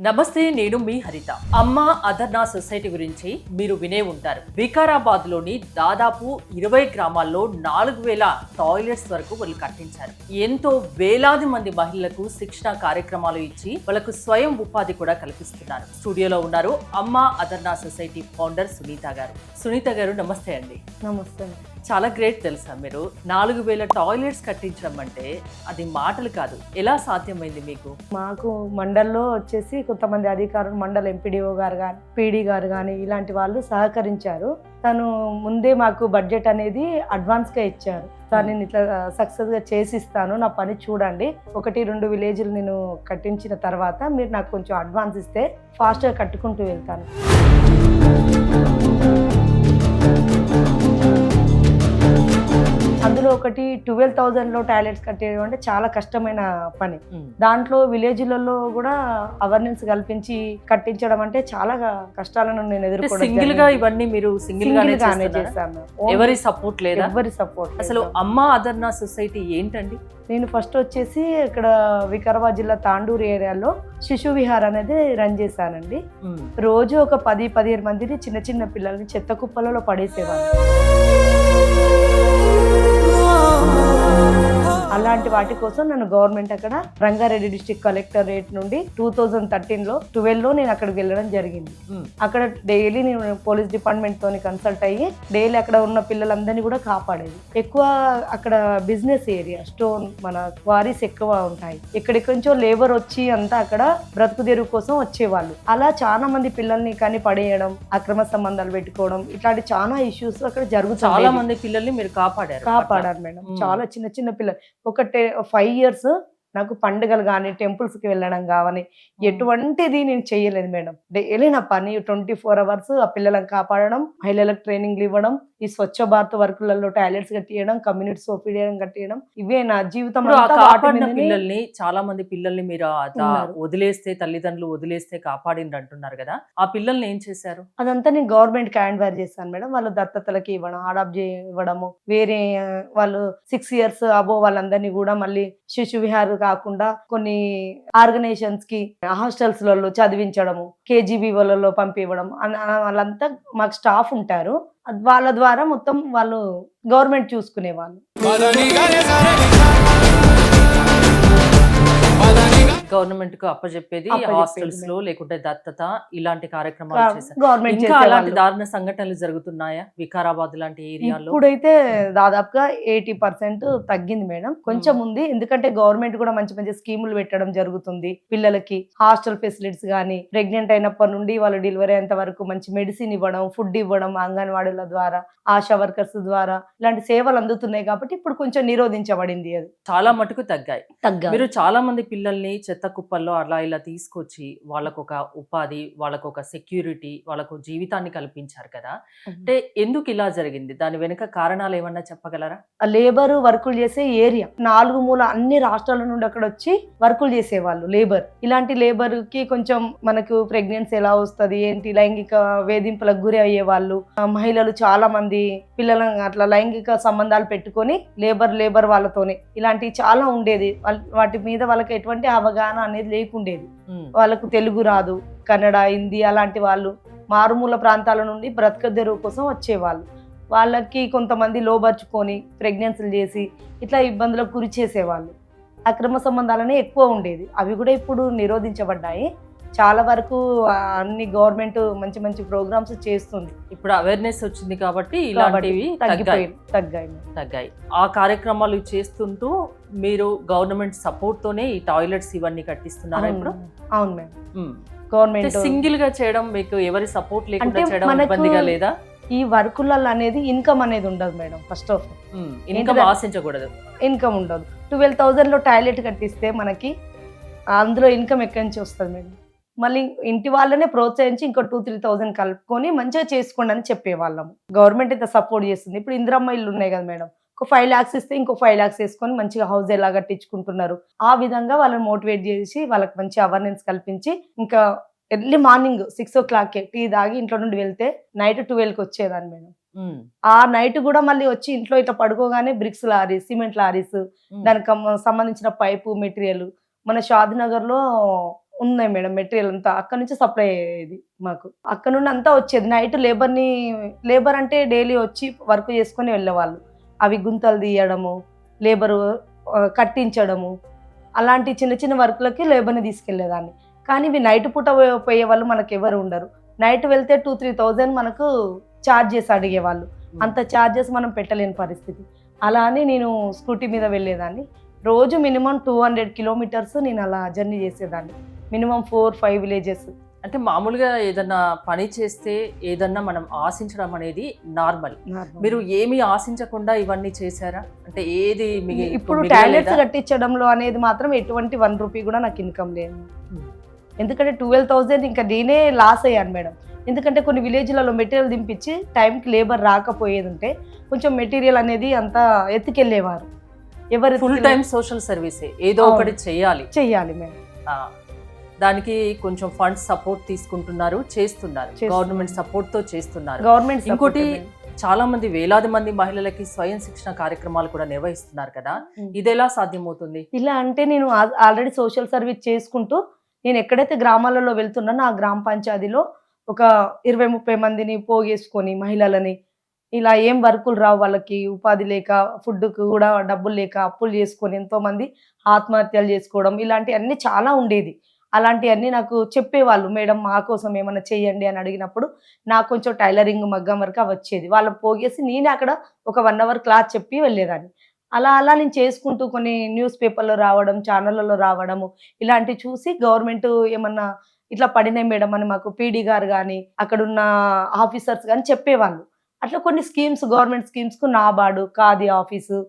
నమస్తే, నేను మీ హరిత. అమ్మ అదర్నా సొసైటీ గురించి మీరు వినే ఉంటారు. వికారాబాద్ లోని దాదాపు 20 గ్రామాల్లో 4000 టాయిలెట్స్ వరకు వాళ్ళు కట్టించారు. ఎంతో వేలాది మంది మహిళలకు శిక్షణ కార్యక్రమాలు ఇచ్చి వాళ్ళకు స్వయం ఉపాధి కూడా కల్పిస్తున్నారు. స్టూడియోలో ఉన్నారు అమ్మ అదర్నా సొసైటీ ఫౌండర్ సునీత గారు. సునీత గారు, నమస్తే అండి. నమస్తే. చాలా గ్రేట్ తెలుసా, మీరు 4000 టాయిలెట్స్ కట్టించడం అంటే అది మాటలు కాదు. ఎలా సాధ్యమైంది మీకు? మాకు మండల్లో వచ్చేసి కొంతమంది అధికారులు, మండల ఎంపీడీఓ గారు కానీ, పీడీ గారు కానీ ఇలాంటి వాళ్ళు సహకరించారు. తను ముందే మాకు బడ్జెట్ అనేది అడ్వాన్స్గా ఇచ్చారు. సార్, నేను ఇట్లా సక్సెస్గా చేసిస్తాను, నా పని చూడండి, 1-2 విలేజ్లు నేను కట్టించిన తర్వాత మీరు నాకు కొంచెం అడ్వాన్స్ ఇస్తే ఫాస్ట్గా కట్టుకుంటూ వెళ్తాను. అందులో ఒకటి 12,000లో టాయిలెట్స్ కట్టేయడం అంటే చాలా కష్టమైన పని. దాంట్లో విలేజ్లలో కూడా అవేర్నెస్ కల్పించి కట్టించడం అంటే చాలా కష్టాలను నేను ఎదుర్కొన్నాను. ఇవన్నీ మీరు సింగిల్ గానే చేశాను. ఎవరి సపోర్ట్ లేదా? ఎవరి సపోర్ట్. అసలు అమ్మ అదర్నా సొసైటీ ఏంటండి? నేను ఫస్ట్ వచ్చేసి ఇక్కడ వికారాబాద్ జిల్లా తాండూరు ఏరియాలో శిశు విహార్ అనేది రన్ చేశానండి. రోజు ఒక 10-15 మందిని చిన్న చిన్న పిల్లల్ని చెత్త కుప్పలలో పడేసేవాళ్ళు. అలాంటి వాటి కోసం నన్ను గవర్నమెంట్ అక్కడ రంగారెడ్డి డిస్ట్రిక్ట్ కలెక్టరేట్ నుండి 2013లో 12లో నేను అక్కడికి వెళ్ళడం జరిగింది. అక్కడ డైలీ నేను పోలీస్ డిపార్ట్మెంట్ తోని కన్సల్ట్ అయ్యి డైలీ అక్కడ ఉన్న పిల్లలందరినీ కూడా కాపాడేది. ఎక్కువ అక్కడ బిజినెస్ ఏరియా, స్టోన్, మన క్వారీస్ ఎక్కువ ఉంటాయి. ఎక్కడెక్కడి నుంచో లేబర్ వచ్చి అంతా అక్కడ బ్రతుకు తెరువు కోసం వచ్చేవాళ్ళు. అలా చాలా మంది పిల్లల్ని కానీ పడేయడం, అక్రమ సంబంధాలు పెట్టుకోవడం, ఇట్లాంటి చాలా ఇష్యూస్ అక్కడ జరుగుతాయి. చాలా మంది పిల్లల్ని మీరు కాపాడారు మేడం. చాలా చిన్న చిన్న పిల్లలు. ఒక 5 years నాకు పండుగలు కానీ, టెంపుల్స్కి వెళ్ళడం కానీ ఎటువంటిది నేను చేయలేదు మేడం. డైలీ నా పని 24 hours ఆ పిల్లలను కాపాడడం, మహిళలకు ట్రైనింగ్లు ఇవ్వడం, ఈ Swachh Bharat వర్కులలో toilets కట్టియడం, community soap కట్టియడం, ఇవే నా జీవితం. పిల్లల్ని, చాలా మంది పిల్లల్ని మీరు వదిలేస్తే, తల్లిదండ్రులు వదిలేస్తే కాపాడిండ్రు అంటున్నారు కదా, ఆ పిల్లల్ని ఏం చేశారు? అదంతా నేను గవర్నమెంట్ కి హ్యాండ్ ఓవర్ చేశాను మేడం. వాళ్ళు దత్తతలకి ఇవ్వడం, అడాప్ట్ ఇవ్వడము, వేరే వాళ్ళు 6 years అబో వాళ్ళందరినీ కూడా మళ్ళీ శిశు విహార్ కాకుండా కొన్ని ఆర్గనైజేషన్స్ కి హాస్టల్స్ లలో చదివించడము, KGBలలో పంపివ్వడం, వాళ్ళంతా మాకు స్టాఫ్ ఉంటారు. వాళ్ళ ద్వారా మొత్తం వాళ్ళు గవర్నమెంట్ చూసుకునే వాళ్ళు. గవర్నమెంట్ కు అప్పచెప్పేది హాస్టల్స్ లో, లేకుంటే దత్తత, ఇలాంటి కార్యక్రమాలు చేశారు. ఇంకా అలాంటి దారుణ సంఘటనలు జరుగుతున్నాయా వికారాబాద్ లాంటి ఏరియాలో? ఇప్పుడైతే దాదాపుగా 80% తగ్గింది మేడం. కొంచెం ఉంది, ఎందుకంటే గవర్నమెంట్ కూడా మంచి మంచి స్కీములు పెట్టడం జరుగుతుంది. పిల్లలకి హాస్టల్ ఫెసిలిటీస్ కానీ, ప్రెగ్నెంట్ అయినప్పటి నుండి వాళ్ళు డెలివరీ అయ్యేంత వరకు మంచి మెడిసిన్ ఇవ్వడం, ఫుడ్ ఇవ్వడం, అంగన్వాడీల ద్వారా, ఆశా వర్కర్స్ ద్వారా ఇలాంటి సేవలు అందుతున్నాయి. కాబట్టి ఇప్పుడు కొంచెం నిరోధించబడింది. అది చాలా మటుకు తగ్గాయి. మీరు చాలా మంది పిల్లల్ని చెత్త కుప్పల్లో అలా ఇలా తీసుకొచ్చి వాళ్ళకు ఒక ఉపాధి, వాళ్ళకు ఒక సెక్యూరిటీ, వాళ్ళకు జీవితాన్ని కల్పించారు కదా. అంటే ఎందుకు ఇలా జరిగింది? దాని వెనుక కారణాలు ఏమన్నా చెప్పగలరా? లేబర్ వర్కులు చేసే ఏరియా 4 మూల అన్ని రాష్ట్రాల నుండి అక్కడ వచ్చి వర్కులు చేసేవాళ్ళు లేబర్. ఇలాంటి లేబర్ కి కొంచెం మనకు ప్రెగ్నెన్సీ ఎలా వస్తుంది ఏంటి, లైంగిక వేధింపులకు గురి అయ్యే వాళ్ళు, మహిళలు చాలా మంది పిల్లలను అట్లా లైంగిక సంబంధాలు పెట్టుకొని లేబర్ వాళ్ళతోనే ఇలాంటివి చాలా ఉండేది. వాటి మీద వాళ్ళకి ఎటువంటి అవగాహన అనేది లేకుండేది. వాళ్ళకు తెలుగు రాదు, కన్నడ, హిందీ అలాంటి వాళ్ళు మారుమూల ప్రాంతాల నుండి బ్రతకదెరువు కోసం వచ్చేవాళ్ళు. వాళ్ళకి కొంతమంది లోబర్చుకొని ప్రెగ్నెన్సీలు చేసి ఇట్లా ఇబ్బందులకు గురి చేసేవాళ్ళు. అక్రమ సంబంధాలనే ఎక్కువ ఉండేది. అవి కూడా ఇప్పుడు నిరోధించబడ్డాయి. చాలా వరకు అన్ని గవర్నమెంట్ మంచి మంచి ప్రోగ్రామ్స్ చేస్తుంది. ఇప్పుడు అవేర్నెస్ వచ్చింది కాబట్టి ఇలాంటివి తగ్గాయి. ఆ కార్యక్రమాలు చేస్తుంటూ మీరు గవర్నమెంట్ సపోర్ట్ తోనే ఈ టాయిలెట్స్ ఇవన్నీ కట్టిస్తున్నారా ఇప్పుడు? అవును మేడం. గవర్నమెంట్ సింగిల్ గా చేయడం, మీకు ఎవరి సపోర్ట్ లేకుండా చేయడం ఇబ్బందిగా లేదా? ఈ వర్కులలో అనేది ఇన్కమ్ అనేది ఉండదు madam. First of all income ఆశించకూడదు. ఇన్కమ్ ఉండదు. 12,000లో టాయిలెట్ కట్టిస్తే మనకి అందులో ఇన్కమ్ ఎక్కడి నుంచి వస్తుంది మేడం? మళ్ళీ ఇంటి వాళ్ళనే ప్రోత్సహించి ఇంకో 2-3,000 కలుపుకొని మంచిగా చేసుకోండి అని చెప్పేవాళ్ళము. గవర్నమెంట్ ఇంత సపోర్ట్ చేస్తుంది. ఇప్పుడు ఇందిరమ్మ ఇల్లు ఉన్నాయి కదా మేడం, ఒక 5 lakhs ఇస్తే ఇంకో 5 lakhs వేసుకొని మంచిగా హౌస్ ఎలా కట్టించుకుంటున్నారు. ఆ విధంగా వాళ్ళని మోటివేట్ చేసి వాళ్ళకి మంచి అవేర్నెస్ కల్పించి, ఇంకా ఎర్లీ మార్నింగ్ 6 o'clock టీ తాగి ఇంట్లో నుండి వెళ్తే నైట్ 12కి వచ్చేదాన్ని మేడం. ఆ నైట్ కూడా మళ్ళీ వచ్చి ఇంట్లో ఇట్లా పడుకోగానే బ్రిక్స్ లారీస్, సిమెంట్ లారీస్, దానికి సంబంధించిన పైపు మెటీరియల్, మన షాద్ నగర్ లో ఉన్నాయి మేడం. మెటీరియల్ అంతా అక్కడ నుంచి సప్లై అయ్యేది మాకు. అక్కడ నుండి అంతా వచ్చేది. నైట్ లేబర్ అంటే డైలీ వచ్చి వర్క్ చేసుకొని వెళ్ళేవాళ్ళు. అవి గుంతలు తీయడము, లేబరు కట్టించడము, అలాంటి చిన్న చిన్న వర్క్లకి లేబర్ని తీసుకెళ్లేదాన్ని. కానీ ఇవి నైట్ పూట పోయే వాళ్ళు మనకు ఎవరు ఉండరు. నైట్ వెళ్తే 2-3,000 మనకు ఛార్జెస్ అడిగేవాళ్ళు. అంత ఛార్జెస్ మనం పెట్టలేని పరిస్థితి. అలా అని నేను స్కూటీ మీద వెళ్ళేదాన్ని. రోజు మినిమం 200 కిలోమీటర్స్ నేను అలా జర్నీ చేసేదాన్ని. Minimum 4-5 villages. అంటే మామూలుగా ఏదన్నా పని చేస్తే ఏదన్నా మనం ఆశించడం అనేది నార్మల్. మీరు ఏమీ ఆశించకుండా ఇవన్నీ చేశారా? అంటే ఏది ఇప్పుడు టాయిలెట్స్ కట్టించడంలో అనేది మాత్రం ఎటువంటి 1 రూపీ కూడా నాకు ఇన్కమ్ లేదు. ఎందుకంటే 12,000 ఇంకా నేనే లాస్ అయ్యాను మేడం. ఎందుకంటే కొన్ని విలేజ్లలో మెటీరియల్ దింపించి టైంకి లేబర్ రాకపోయేది ఉంటే కొంచెం మెటీరియల్ అనేది అంతా ఎత్తుకెళ్ళేవారు. ఎవరు ఫుల్ టైం సోషల్ సర్వీసే, ఏదో ఒకటి చెయ్యాలి మేడం. దానికి కొంచెం ఫండ్స్ సపోర్ట్ తీసుకుంటున్నారు, చేస్తున్నారు, గవర్నమెంట్ సపోర్ట్ తో చేస్తున్నారు. గవర్నమెంట్ ఇంకోటి చాలా మంది వేలాది మంది మహిళలకి స్వయం శిక్షణ కార్యక్రమాలు కూడా నిర్వహిస్తున్నారు కదా, ఇది ఎలా సాధ్యమవుతుంది? ఇలా అంటే నేను ఆల్రెడీ సోషల్ సర్వీస్ చేసుకుంటూ నేను ఎక్కడైతే గ్రామాలలో వెళ్తున్నానో ఆ గ్రామ పంచాయతీలో ఒక 20-30 మందిని పోగేసుకొని మహిళలని ఇలా ఏం వర్కులు రావు వాళ్ళకి, ఉపాధి లేక, ఫుడ్కు కూడా డబ్బులు లేక అప్పులు చేసుకొని ఎంతోమంది ఆత్మహత్యలు చేసుకోవడం ఇలాంటివన్నీ చాలా ఉండేది. అలాంటివన్నీ నాకు చెప్పేవాళ్ళు, మేడం మా కోసం ఏమైనా చెయ్యండి అని అడిగినప్పుడు నాకు కొంచెం టైలరింగ్ మగ్గం వరకు వచ్చేది. వాళ్ళని పోగేసి నేనే అక్కడ ఒక 1 అవర్ క్లాస్ చెప్పి వెళ్ళేదాన్ని. అలా నేను చేసుకుంటూ కొన్ని న్యూస్ పేపర్లో రావడం, ఛానళ్ళలో రావడము ఇలాంటివి చూసి గవర్నమెంట్ ఏమన్నా ఇట్లా పడినాయి మేడం అని మాకు పీడీ గారు కానీ అక్కడున్న ఆఫీసర్స్ కానీ చెప్పేవాళ్ళు. అట్లా కొన్ని స్కీమ్స్, గవర్నమెంట్ స్కీమ్స్కు నాబార్డు, ఖాదీ ఆఫీసు,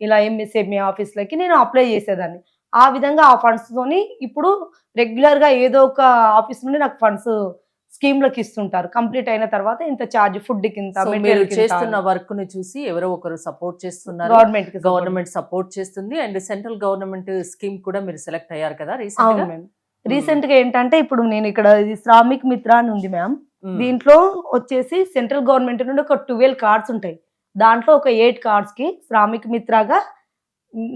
ఇలా ఎంఎస్ఎంఈ ఆఫీసులకి నేను అప్లై చేసేదాన్ని. ఆ విధంగా ఆ ఫండ్స్తోని ఇప్పుడు రెగ్యులర్గా ఏదో ఒక ఆఫీస్ నుండి నాకు ఫండ్స్ స్కీమ్లకు ఇస్తుంటారు. కంప్లీట్ అయిన తర్వాత ఇంత ఛార్జ్, ఫుడ్కి ఇంత, మీరు చేస్తున్న వర్క్ ని చూసి ఎవరో ఒకరు సపోర్ట్ చేస్తున్నారు, గవర్నమెంట్ సపోర్ట్ చేస్తుంది. అండ్ సెంట్రల్ గవర్నమెంట్ స్కీమ్ కూడా మీరు సెలెక్ట్ అయ్యారు కదా రీసెంట్ గా ఏంటంటే ఇప్పుడు నేను ఇక్కడ శ్రామిక్ మిత్ర అని ఉంది మ్యామ్. దీంట్లో వచ్చేసి సెంట్రల్ గవర్నమెంట్ నుండి ఒక 12 కార్డ్స్ ఉంటాయి. దాంట్లో ఒక 8 కార్డ్స్ కి శ్రామిక్ మిత్రగా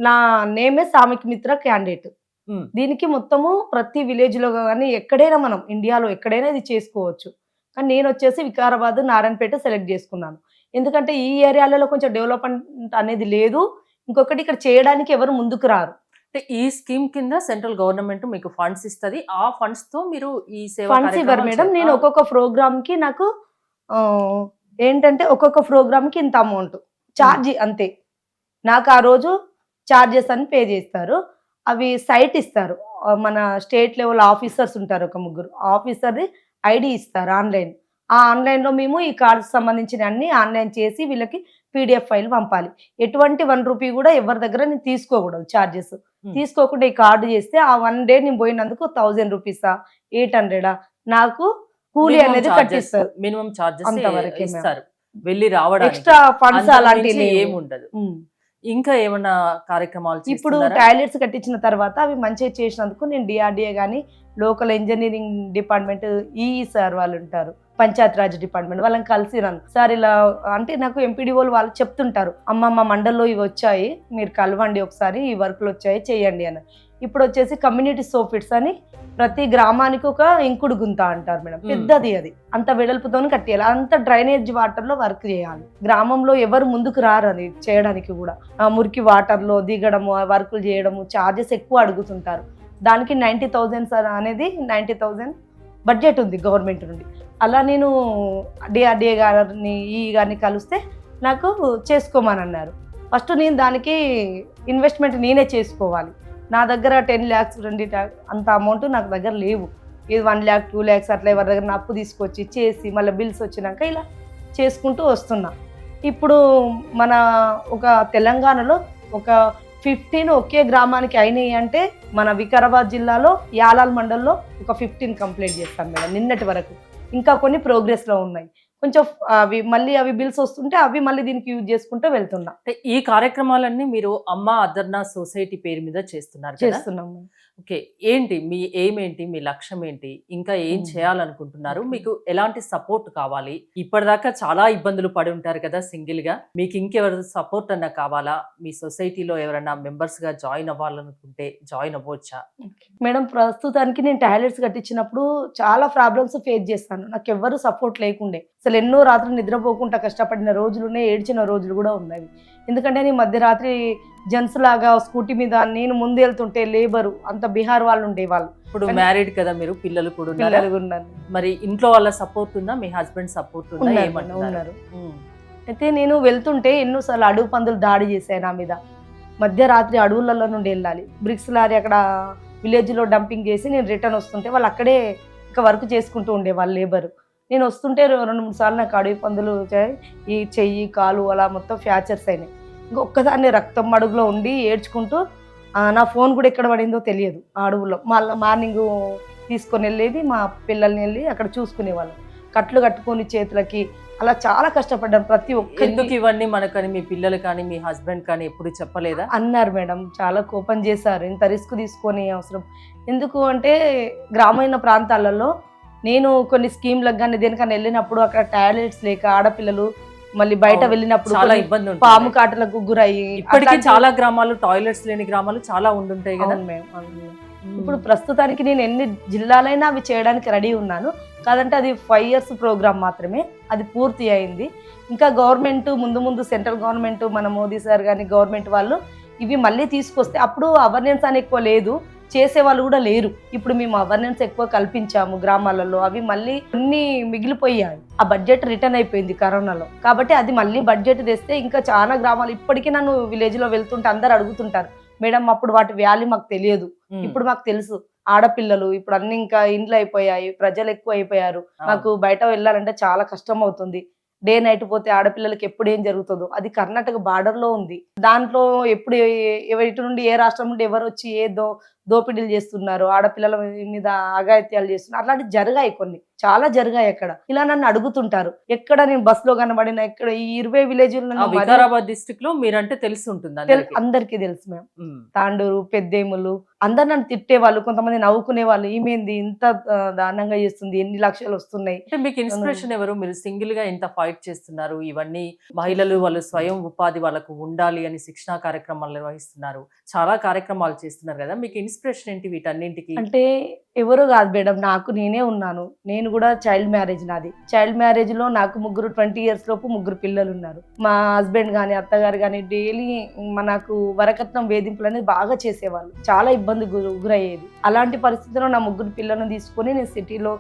నా నేమే శ్రామిక్ మిత్ర క్యాండిడేట్. దీనికి మొత్తము ప్రతి విలేజ్ లో కానీ ఎక్కడైనా మనం ఇండియాలో ఎక్కడైనా ఇది చేసుకోవచ్చు. కానీ నేను వచ్చేసి వికారాబాద్, నారాయణపేట సెలెక్ట్ చేసుకున్నాను. ఎందుకంటే ఈ ఏరియాలలో కొంచెం డెవలప్మెంట్ అనేది లేదు. ఇంకొకటి ఇక్కడ చేయడానికి ఎవరు ముందుకు రారు. అంటే ఈ స్కీమ్ కింద సెంట్రల్ గవర్నమెంట్ మీకు ఫండ్స్ ఇస్తుంది. ఆ ఫండ్స్ తో మీరు ఈ ఫండ్స్ ఇవ్వరు మేడం. నేను ఒక్కొక్క ప్రోగ్రామ్ కి నాకు ఏంటంటే ఒక్కొక్క ప్రోగ్రామ్ కి ఇంత అమౌంట్ ఛార్జ్ అంతే. నాకు ఆ రోజు ఛార్జెస్ అని పే చేస్తారు. అవి సైట్ ఇస్తారు, మన స్టేట్ లెవెల్ ఆఫీసర్స్ ఉంటారు, ఒక 3 ఆఫీసర్ది ఐడి ఇస్తారు ఆన్లైన్. ఆ ఆన్లైన్లో మేము ఈ కార్డ్స్ సంబంధించిన అన్ని ఆన్లైన్ చేసి వీళ్ళకి పీడిఎఫ్ ఫైల్ పంపాలి. ఎటువంటి 1 రూపీ కూడా ఎవరి దగ్గర నేను తీసుకోకూడదు. ఛార్జెస్ తీసుకోకుండా ఈ కార్డు చేస్తే ఆ 1 డే నేను పోయినందుకు 1000 రూపీసా 800 నాకు కూలీ అనేది కట్టిస్తారు. మినిమం చార్జెస్ అంతవరకు ఇస్తారు. వెళ్ళి రావడం ఎక్స్ట్రా ఫండ్స్ అలాంటివి ఏమి ఉండదు. ఇంకా ఏమన్నా కార్యక్రమాలు ఇప్పుడు టాయిలెట్స్ కట్టించిన తర్వాత అవి మంచిగా చేసినందుకు నేను డిఆర్డిఏ కానీ local engineering department EE sir వాళ్ళు ఉంటారు, పంచాయత్ రాజ్ డిపార్ట్మెంట్, వాళ్ళని కలిసి రాను సార్ ఇలా అంటే నాకు ఎంపీడీఓలు వాళ్ళు చెప్తుంటారు, అమ్మ మా మండల్లో ఇవి వచ్చాయి మీరు కలవండి ఒకసారి, ఈ వర్క్లు వచ్చాయి చేయండి అని. ఇప్పుడు వచ్చేసి కమ్యూనిటీ సోఫిట్స్ అని ప్రతి గ్రామానికి ఒక ఇంకుడు గుంత అంటారు మేడం, పెద్దది, అది అంత వెడల్పుతో కట్టేయాలి. అంత డ్రైనేజ్ వాటర్ లో వర్క్ చేయాలి. గ్రామంలో ఎవరు ముందుకు రారు అది చేయడానికి కూడా. మురికి వాటర్ లో దిగడము, వర్కులు చేయడము, చార్జెస్ ఎక్కువ అడుగుతుంటారు. దానికి 90,000 అనేది 90,000 బడ్జెట్ ఉంది గవర్నమెంట్ నుండి. అలా నేను డిఆర్డిఏ గారిని ఈ గారిని కలిస్తే నాకు చేసుకోమని అన్నారు. ఫస్ట్ నేను దానికి ఇన్వెస్ట్మెంట్ నేనే చేసుకోవాలి. నా దగ్గర 10 lakhs 20 lakhs అంత అమౌంట్ నాకు దగ్గర లేవు. ఇది 1 lakh 2 lakhs అట్లా ఎవరి దగ్గర అప్పు తీసుకొచ్చి చేసి మళ్ళీ బిల్స్ వచ్చినాక ఇలా చేసుకుంటూ వస్తున్నా. ఇప్పుడు మన ఒక తెలంగాణలో ఒక 15 ఒకే గ్రామానికి అయినాయి అంటే మన వికారాబాద్ జిల్లాలో యాలాల్ మండల్లో ఒక 15 కంప్లీట్ చేస్తాను మేడం నిన్నటి వరకు. ఇంకా కొన్ని ప్రోగ్రెస్లో ఉన్నాయి. కొంచెం అవి బిల్స్ వస్తుంటే అవి మళ్ళీ దీనికి యూజ్ చేసుకుంటూ వెళ్తున్నా. ఈ కార్యక్రమాలన్నీ మీరు అమ్మ అదర్నా సొసైటీ పేరు మీద చేస్తున్నాము. ఓకే. ఏంటి మీ ఎయిమ్ ఏంటి? మీ లక్ష్యం ఏంటి? ఇంకా ఏం చేయాలనుకుంటున్నారు? మీకు ఎలాంటి సపోర్ట్ కావాలి? ఇప్పటిదాకా చాలా ఇబ్బందులు పడి ఉంటారు కదా సింగిల్‌గా. మీకు ఇంకెవరి సపోర్ట్ అన్నా కావాలా? మీ సొసైటీలో ఎవరైనా మెంబర్స్‌గా జాయిన్ అవ్వాలనుకుంటే జాయిన్ అవ్వొచ్చా? మేడం ప్రస్తుతానికి నేను టాయిలెట్స్ కట్టించినప్పుడు చాలా ప్రాబ్లమ్స్ ఫేస్ చేశాను. నాకెవ్వరు సపోర్ట్ లేకుండే. అసలు ఎన్నో రాత్రులు నిద్రపోకుండా కష్టపడిన రోజులున్నాయి. ఏడ్చిన రోజులు గూడా ఉన్నాయి. ఎందుకంటే నేను మధ్యరాత్రి జెంట్స్ లాగా స్కూటీ మీద నేను ముందు వెళ్తుంటే లేబరు అంత బీహార్ వాళ్ళు ఉండేవాళ్ళు. ఇప్పుడు మ్యారీడ్ కదా మీరు. పిల్లలు కూడా ఉన్నారా? పిల్లలు ఉన్నారు. మరి ఇంట్లో వాళ్ళ సపోర్ట్ ఉందా? మీ హస్బెండ్ సపోర్ట్ ఉందా? ఉన్నారు, ఏమంటున్నారు? ఉన్నారు. హ్మ్. అయితే నేను వెళ్తుంటే ఎన్నోసార్లు అడవి పందులు దాడి చేశాయి నా మీద. మధ్యరాత్రి అడవులలో నుండి వెళ్ళాలి. బ్రిక్స్ లారీ అక్కడ విలేజ్‌లో డంపింగ్ చేసి నేను రిటర్న్ వస్తుంటే వాళ్ళు అక్కడే ఇంకా వర్క్ చేసుకుంటూ ఉండేవాళ్ళు లేబరు. నేను వస్తుంటే 2, 3 సార్లు నాకు అడవి పందులు ఈ చెయ్యి, కాలు అలా మొత్తం ఫ్రాక్చర్స్ అయినాయి. ఇంకా ఒక్కదాన్నే రక్తం మడుగులో ఉండి ఏడ్చుకుంటూ నా ఫోన్ కూడా ఎక్కడ పడిందో తెలియదు ఆ అడవుల్లో. మళ్ళా మార్నింగు తీసుకొని వెళ్ళేది మా పిల్లల్ని వెళ్ళి అక్కడ చూసుకునేవాళ్ళం. కట్లు కట్టుకొని చేతులకి అలా చాలా కష్టపడ్డాను ప్రతి ఎందుకు ఒక్కరికి. ఇవన్నీ మనకని మీ పిల్లలు కానీ, మీ హస్బెండ్ కానీ ఎప్పుడు చెప్పలేదా? అన్నారు మేడం. చాలా కోపం చేశారు. ఇంత రిస్క్ తీసుకొని అవసరం ఎందుకు అంటే గ్రామీణ ప్రాంతాలలో నేను కొన్ని స్కీమ్‌లకు గాని దేనికన్నా వెళ్ళినప్పుడు అక్కడ టాయిలెట్స్ లేక ఆడపిల్లలు మళ్ళీ బయట అవును. వెళ్ళినప్పుడు చాలా కొన్ని ఇబ్బంది పాము ఉంటుంది. కాటులకు గురయ్యి ఇప్పటికీ అట్లాంటి- చాలా గ్రామాలు టాయిలెట్స్ లేని గ్రామాలు చాలా ఉండుంటాయి కదా. అవును మేడం, అవును. ఇప్పుడు ప్రస్తుతానికి నేను ఎన్ని జిల్లాలైనా అవి చేయడానికి రెడీ ఉన్నాను. కాదంటే అది 5 ఇయర్స్ ప్రోగ్రామ్ మాత్రమే. అది పూర్తి అయింది. ఇంకా గవర్నమెంట్ ముందు ముందు సెంట్రల్ గవర్నమెంట్ మన మోదీ సార్ గాని గవర్నమెంట్ వాళ్ళు ఇవి మళ్ళీ తీసుకొస్తే అప్పుడు అవేర్నెన్స్ అని ఎక్కువ లేదు. చేసేవాళ్ళు కూడా లేరు. ఇప్పుడు మేము అవేర్నెన్స్ ఎక్కువ కల్పించాము గ్రామాలలో. అవి మళ్ళీ అన్ని మిగిలిపోయాయి. ఆ బడ్జెట్ రిటర్న్ అయిపోయింది కరోనాలో. కాబట్టి అది మళ్ళీ బడ్జెట్ తెస్తే ఇంకా చాలా గ్రామాలు ఇప్పటికీ నన్ను విలేజ్‌లో వెళ్తుంటే అందరూ అడుగుతుంటారు. మేడం అప్పుడు వాటి వాల్యూ మాకు తెలియదు. ఇప్పుడు మాకు తెలుసు. ఆడపిల్లలు ఇప్పుడు అన్ని ఇంకా ఇండ్లు అయిపోయాయి. ప్రజలు ఎక్కువ అయిపోయారు. నాకు బయట వెళ్ళాలంటే చాలా కష్టం అవుతుంది. డే నైట్ పోతే ఆడపిల్లలకి ఎప్పుడు ఏం జరుగుతుందో. అది కర్ణాటక బార్డర్‌లో ఉంది. దాంట్లో ఎప్పుడు ఇటు నుండి ఏ రాష్ట్రం నుండి ఎవరు వచ్చి ఏ దోపిడీలు చేస్తున్నారు. ఆడపిల్లల మీద అఘాయిత్యాలు చేస్తున్నారు. అట్లాంటివి జరిగాయి కొన్ని. చాలా జరిగాయి అక్కడ. ఇలా నన్ను అడుగుతుంటారు. ఎక్కడ నేను బస్‌లో కనబడినా ఎక్కడ ఈ 20 విలేజ్‌లలో వికారాబాద్ డిస్ట్రిక్ట్ లో మీరంటే తెలిసి ఉంటుంది అందరికీ. అందరికీ తెలుసు మేడం. ఉమ్. తాండూరు, పెద్దేములు అందరు నన్ను తిట్టేవాళ్ళు. కొంతమంది నవ్వుకునేవాళ్ళు. ఈమెంది ఇంత దారుణంగా చేస్తుంది. ఎన్ని లక్షలు వస్తున్నాయి. అంటే మీకు ఇన్స్పిరేషన్ ఎవరు? మీరు సింగిల్ గా ఇంత ఫైట్ చేస్తున్నారు. ఇవన్నీ మహిళలు వాళ్ళు స్వయం ఉపాధి వాళ్ళకు ఉండాలి అని శిక్షణా కార్యక్రమాలు నిర్వహిస్తున్నారు. చాలా కార్యక్రమాలు చేస్తున్నారు కదా. మీకు ఇన్స్పిరేషన్ ఏంటి వీటన్నింటికి? అంటే ఎవరో కాదు మేడం. నాకు నేనే ఉన్నాను. నేను కూడా చైల్డ్ మ్యారేజ్ నాది. చైల్డ్ మ్యారేజ్ లో నాకు 20 ఇయర్స్ లోపు 3 పిల్లలు ఉన్నారు. మా హస్బెండ్ గాని అత్తగారు గాని డైలీ నాకు వరకట్నం వేధింపులు అనేది బాగా చేసేవాళ్ళు. చాలా ఇబ్బంది గురయ్యేది. అలాంటి పరిస్థితిలో నా 3 పిల్లలను తీసుకొని నేను సిటీలో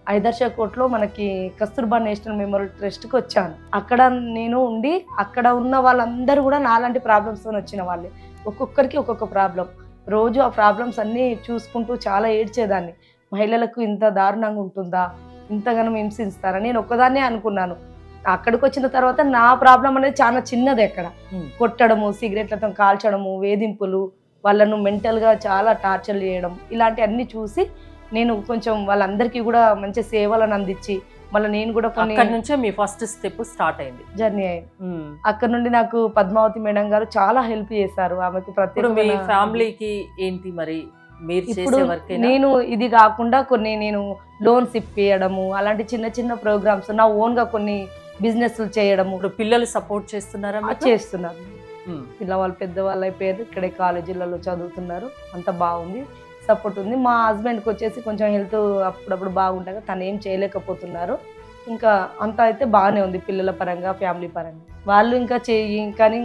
ఐదర్శ కోట్లో మనకి కస్తూర్బా నేషనల్ మెమోరియల్ ట్రస్ట్కి వచ్చాను. అక్కడ నేను ఉండి అక్కడ ఉన్న వాళ్ళందరూ కూడా నాలాంటి ప్రాబ్లమ్స్ తో వచ్చిన వాళ్ళే. ఒక్కొక్కరికి ఒక్కొక్క ప్రాబ్లం. రోజు ఆ ప్రాబ్లమ్స్ అన్నీ చూసుకుంటూ చాలా ఏడ్చేదాన్ని. మహిళలకు ఇంత దారుణంగా ఉంటుందా, ఇంతగానం హింసిస్తారా? నేను ఒక్కదాన్నే అనుకున్నాను. అక్కడికి వచ్చిన తర్వాత నా ప్రాబ్లం అనేది చాలా చిన్నది. అక్కడ కొట్టడము, సిగరెట్లతో కాల్చడము, వేధింపులు, వాళ్ళను మెంటల్గా చాలా టార్చర్ చేయడం, ఇలాంటివన్నీ చూసి నేను కొంచెం వాళ్ళందరికీ కూడా మంచి సేవలను అందించి మళ్ళీ నేను కూడా కొన్ని అక్కడ నుంచే మీ ఫస్ట్ స్టెప్ స్టార్ట్ అయింది. జర్నీ అయింది. అక్కడ నుండి నాకు పద్మావతి మేడం గారు చాలా హెల్ప్ చేశారు. ఆమెకు ఇప్పుడు మీ ప్రత్యేకమైన ఫ్యామిలీకి ఏంటి మరి మీరు ఇప్పుడు చేసే వర్క్? నేను ఇది కాకుండా కొన్ని నేను లోన్స్ ఇప్పియడము, అలాంటి చిన్న చిన్న ప్రోగ్రామ్స్ నా ఓన్ గా కొన్ని బిజినెస్లు చేయడము ఇప్పుడు పిల్లలు సపోర్ట్ చేస్తున్నారా మీకు? చేస్తున్నాను. ఉమ్. పిల్లవాళ్ళు పెద్దవాళ్ళు అయిపోయారు. ఇక్కడే కాలేజీలలో చదువుతున్నారు. అంత బాగుంది. సపోర్ట్ ఉంది. మా హస్బెండ్కి వచ్చేసి కొంచెం హెల్త్ అప్పుడప్పుడు బాగుండగా తను ఏం చేయలేకపోతున్నారు. ఇంకా అంతా అయితే బాగానే ఉంది పిల్లల పరంగా, ఫ్యామిలీ పరంగా. వాళ్ళు ఇంకా కానీ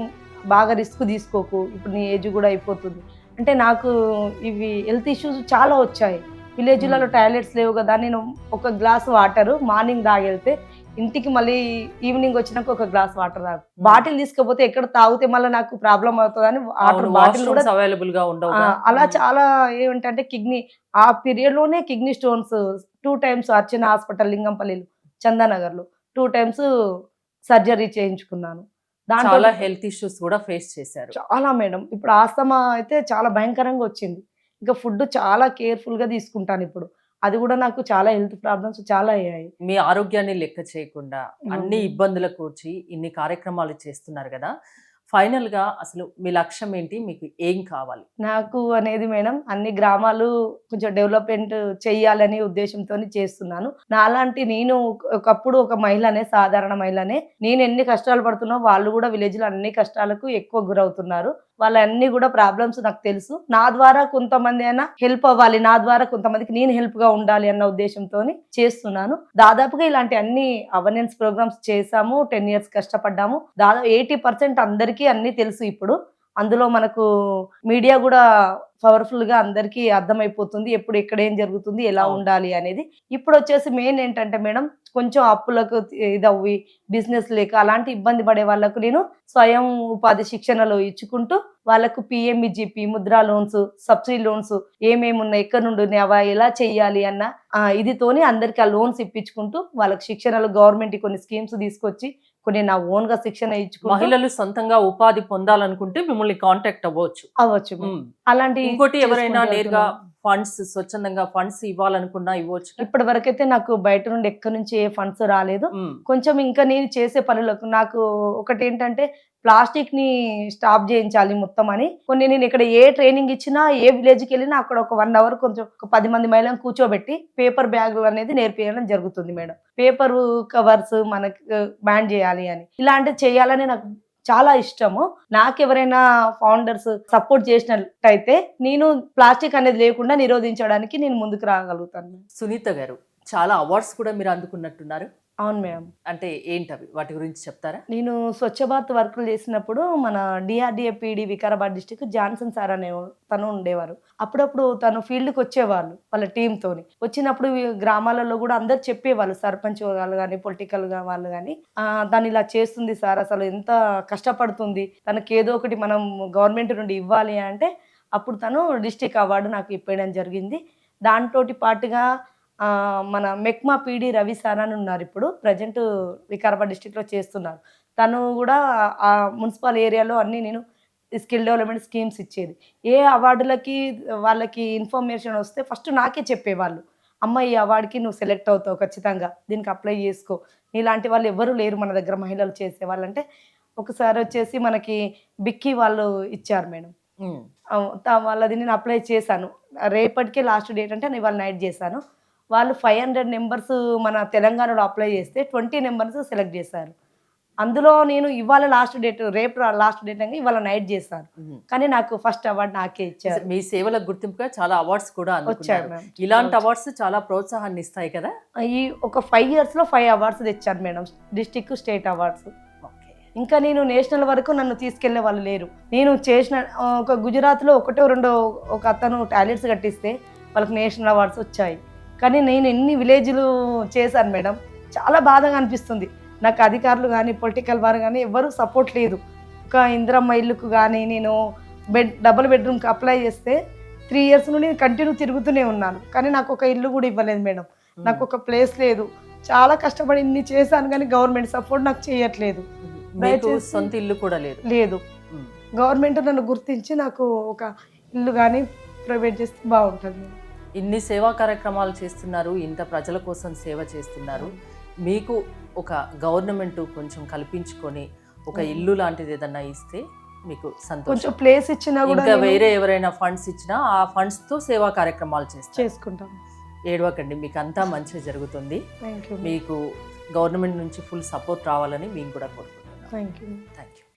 బాగా రిస్క్ తీసుకోకు, ఇప్పుడు నీ ఏజ్ కూడా అయిపోతుంది అంటే నాకు ఇవి హెల్త్ ఇష్యూస్ చాలా వచ్చాయి. విలేజ్లలో టాయిలెట్స్ లేవు కదా. నేను ఒక గ్లాస్ వాటర్ మార్నింగ్ తాగెళ్తే ఇంటికి మళ్ళీ ఈవినింగ్ వచ్చినాక ఒక గ్లాస్ వాటర్ తాగు. బాటిల్ తీసుకపోతే ఎక్కడ తాగితే మళ్ళీ నాకు ప్రాబ్లం అవుతుందని వాటర్ బాటిల్ కూడా అవైలబుల్ గా ఉండవు. అలా చాలా ఏమిటంటే కిడ్నీ ఆ పీరియడ్ లోనే కిడ్నీ స్టోన్స్ 2 టైమ్స్ అర్చన హాస్పిటల్ లింగంపల్లిలో చందానగర్ లో 2 టైమ్స్ సర్జరీ చేయించుకున్నాను. దాంట్లో చాలా హెల్త్ ఇష్యూస్ కూడా ఫేస్ చేశారు. చాలా మేడం. ఇప్పుడు ఆస్తమా అయితే చాలా భయంకరంగా వచ్చింది. ఇంకా ఫుడ్ చాలా కేర్ఫుల్ గా తీసుకుంటాను ఇప్పుడు. అది కూడా నాకు చాలా హెల్త్ ప్రాబ్లమ్స్ చాలా అయ్యాయి. మీ ఆరోగ్యాన్ని లెక్క చేయకుండా అన్ని ఇబ్బందులకు వచ్చి ఇన్ని కార్యక్రమాలు చేస్తున్నారు కదా. ఫైనల్ గా అసలు మీ లక్ష్యం ఏంటి, మీకు ఏం కావాలి? నాకు అనేది మేడం అన్ని గ్రామాలు కొంచెం డెవలప్మెంట్ చెయ్యాలనే ఉద్దేశంతో చేస్తున్నాను. నాలాంటి నేను ఒకప్పుడు ఒక మహిళనే, సాధారణ మహిళనే. నేను ఎన్ని కష్టాలు పడుతున్నా వాళ్ళు కూడా విలేజ్ లో అన్ని కష్టాలకు ఎక్కువ గురవుతున్నారు. వాళ్ళన్ని కూడా ప్రాబ్లమ్స్ నాకు తెలుసు. నా ద్వారా కొంతమంది అయినా హెల్ప్ అవ్వాలి, నా ద్వారా కొంతమందికి నేను హెల్ప్ గా ఉండాలి అన్న ఉద్దేశంతో చేస్తున్నాను. దాదాపుగా ఇలాంటి అన్ని అవేర్నెస్ ప్రోగ్రామ్స్ చేశాము. 10 years కష్టపడ్డాము. దాదాపు 80% అందరికీ అన్ని తెలుసు ఇప్పుడు. అందులో మనకు మీడియా కూడా పవర్ఫుల్ గా అందరికీ అర్థమైపోతుంది. ఎప్పుడు ఎక్కడ ఏం జరుగుతుంది, ఎలా ఉండాలి అనేది. ఇప్పుడు వచ్చేసి మెయిన్ ఏంటంటే మేడం, కొంచెం అప్పులకు ఇదవ్వి బిజినెస్ లేక అలాంటి ఇబ్బంది పడే వాళ్ళకు నేను స్వయం ఉపాధి శిక్షణలు ఇచ్చుకుంటూ వాళ్ళకు PMEGP, Mudra loans, subsidy loans ఏమేమి ఉన్నాయి, ఎక్కడి నుండి ఉన్నాయి, అవి ఎలా చెయ్యాలి అన్న ఇదితోని అందరికి ఆ లోన్స్ ఇప్పించుకుంటూ వాళ్ళకి శిక్షణలు గవర్నమెంట్ కొన్ని స్కీమ్స్ తీసుకొచ్చి కొన్ని నా ఓన్ గా శిక్షణ ఇచ్చుకుంటూ మహిళలు సొంతంగా ఉపాధి పొందాలనుకుంటే మిమ్మల్ని కాంటాక్ట్ అవ్వచ్చు. అలాంటి ఇంకోటి ఎవరైనా నేరుగా ఫండ్స్ స్వచ్ఛందంగా ఫండ్స్ ఇవ్వాలనుకున్నా ఇవ్వచ్చు. ఇప్పటి వరకైతే నాకు బయట నుండి ఎక్కడి నుంచి ఏ ఫండ్స్ రాలేదు. కొంచెం ఇంకా నేను చేసే పనులకు నాకు ఒకటి ఏంటంటే ప్లాస్టిక్ ని స్టాప్ చేయించాలి మొత్తం అని కొన్ని నేను ఇక్కడ ఏ ట్రైనింగ్ ఇచ్చినా, ఏ విలేజ్ కి వెళ్ళినా అక్కడ ఒక 1 hour కొంచెం ఒక 10 మంది మహిళలను కూర్చోబెట్టి పేపర్ బ్యాగులు అనేది నేర్పించడం జరుగుతుంది మేడం. పేపర్ కవర్స్ మనకి బ్యాన్ చేయాలి అని, ఇలాంటివి చేయాలని నాకు చాలా ఇష్టము. నాకు ఎవరైనా ఫౌండర్స్ సపోర్ట్ చేసినట్టయితే నేను ప్లాస్టిక్ అనేది లేకుండా నిరోధించడానికి నేను ముందుకు రాగలుగుతాను. సునీత గారు, చాలా అవార్డ్స్ కూడా మీరు అందుకున్నట్టున్నారు. అవును మేడం. అంటే ఏంటవి, వాటి గురించి చెప్తారా? నేను స్వచ్ఛ భారత్ వర్కులు చేసినప్పుడు మన DRDA PD Vikarabad district Johnson sir అనే తను ఉండేవారు. అప్పుడప్పుడు తను ఫీల్డ్కి వచ్చేవాళ్ళు వాళ్ళ టీంతోని. వచ్చినప్పుడు గ్రామాలలో కూడా అందరు చెప్పేవాళ్ళు, సర్పంచ్ వాళ్ళు కానీ పొలిటికల్ గా వాళ్ళు కానీ, దాన్ని ఇలా చేస్తుంది సార్, అసలు ఎంత కష్టపడుతుంది, తనకి ఏదో ఒకటి మనం గవర్నమెంట్ నుండి ఇవ్వాలి అంటే అప్పుడు తను డిస్టిక్ అవార్డు నాకు ఇప్పేయడం జరిగింది. దాంతో పాటుగా మన మెక్మా పీడి రవి సార్ అని ఉన్నారు, ఇప్పుడు ప్రజెంట్ వికారాబాద్ డిస్టిక్లో చేస్తున్నారు. తను కూడా ఆ మున్సిపల్ ఏరియాలో అన్ని నేను స్కిల్ డెవలప్మెంట్ స్కీమ్స్ ఇచ్చేది. ఏ అవార్డులకి వాళ్ళకి ఇన్ఫర్మేషన్ వస్తే ఫస్ట్ నాకే చెప్పేవాళ్ళు, అమ్మ ఈ అవార్డుకి నువ్వు సెలెక్ట్ అవుతావు, ఖచ్చితంగా దీనికి అప్లై చేసుకో. ఇలాంటి వాళ్ళు ఎవరు లేరు మన దగ్గర మహిళలు చేసేవాళ్ళు అంటే. ఒకసారి వచ్చేసి మనకి బిక్కీ వాళ్ళు ఇచ్చారు మేడం, వాళ్ళది నేను అప్లై చేశాను. రేపటికే లాస్ట్ డేట్ అంటే నేను ఇవాళ నైట్ చేశాను. వాళ్ళు 500 నెంబర్స్ మన తెలంగాణలో అప్లై చేస్తే 20 నెంబర్స్ సెలెక్ట్ చేశారు. అందులో నేను ఇవాళ లాస్ట్ డేట్, రేపు లాస్ట్ డేట్ అని ఇవాళ నైట్ చేశాను. కానీ నాకు ఫస్ట్ అవార్డు నాకే ఇచ్చారు. మీ సేవలకు గుర్తింపుగా చాలా అవార్డ్స్ కూడా వచ్చాయి. ఇలాంటి అవార్డ్స్ చాలా ప్రోత్సాహాన్ని ఇస్తాయి కదా. ఈ ఒక 5 years లో 5 awards తెచ్చాను మేడం, డిస్టిక్ స్టేట్ అవార్డ్స్. ఇంకా నేను నేషనల్ వరకు నన్ను తీసుకెళ్లే వాళ్ళు లేరు. నేను చేసిన ఒక గుజరాత్లో 1-2 ఒక అతను టాయిలెట్స్ కట్టిస్తే వాళ్ళకి నేషనల్ అవార్డ్స్ వచ్చాయి. కానీ నేను ఎన్ని విలేజ్లు చేశాను మేడం, చాలా బాధగా అనిపిస్తుంది. నాకు అధికారులు కానీ పొలిటికల్ వారు కానీ ఎవరు సపోర్ట్ లేదు. ఒక ఇందిరమ్మ ఇల్లుకు కానీ నేను డబుల్ బెడ్రూమ్కి అప్లై చేస్తే 3 years నుండి నేను కంటిన్యూ తిరుగుతూనే ఉన్నాను. కానీ నాకు ఒక ఇల్లు కూడా ఇవ్వలేదు మేడం, నాకు ఒక ప్లేస్ లేదు. చాలా కష్టపడి ఇన్ని చేశాను కానీ గవర్నమెంట్ సపోర్ట్ నాకు చేయట్లేదు. సొంత ఇల్లు కూడా లేదు. గవర్నమెంట్ నన్ను గుర్తించి నాకు ఒక ఇల్లు కానీ ప్రొవైడ్ చేస్తే బాగుంటుంది. ఇన్ని సేవా కార్యక్రమాలు చేస్తున్నారు, ఇంత ప్రజల కోసం సేవ చేస్తున్నారు. మీకు ఒక గవర్నమెంట్ కొంచెం కల్పించుకొని ఒక ఇల్లు లాంటిది ఏదన్నా ఇస్తే మీకు సంతోషం. కొంచెం ప్లేస్ ఇచ్చినా కూడా, ఇంకా వేరే ఎవరైనా ఫండ్స్ ఇచ్చినా ఆ ఫండ్స్ తో సేవా కార్యక్రమాలు చేసుకుంటాం. ఏడవకండి, మీకు అంతా మంచి జరుగుతుంది. మీకు గవర్నమెంట్ నుంచి ఫుల్ సపోర్ట్ రావాలని మేము కూడా కోరుకుంటున్నాం. Thank you.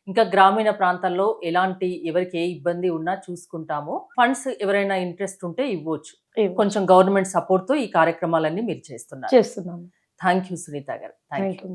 ఇంకా గ్రామీణ ప్రాంతాల్లో ఎలాంటి ఎవరికి ఏ ఇబ్బంది ఉన్నా చూసుకుంటాము. ఫండ్స్ ఎవరైనా ఇంట్రెస్ట్ ఉంటే ఇవ్వచ్చు. కొంచెం గవర్నమెంట్ సపోర్ట్ తో ఈ కార్యక్రమాలన్నీ మీరు చేస్తున్నారు. చేస్తున్నాము. థ్యాంక్ యూ సునీత గారు. Thank you.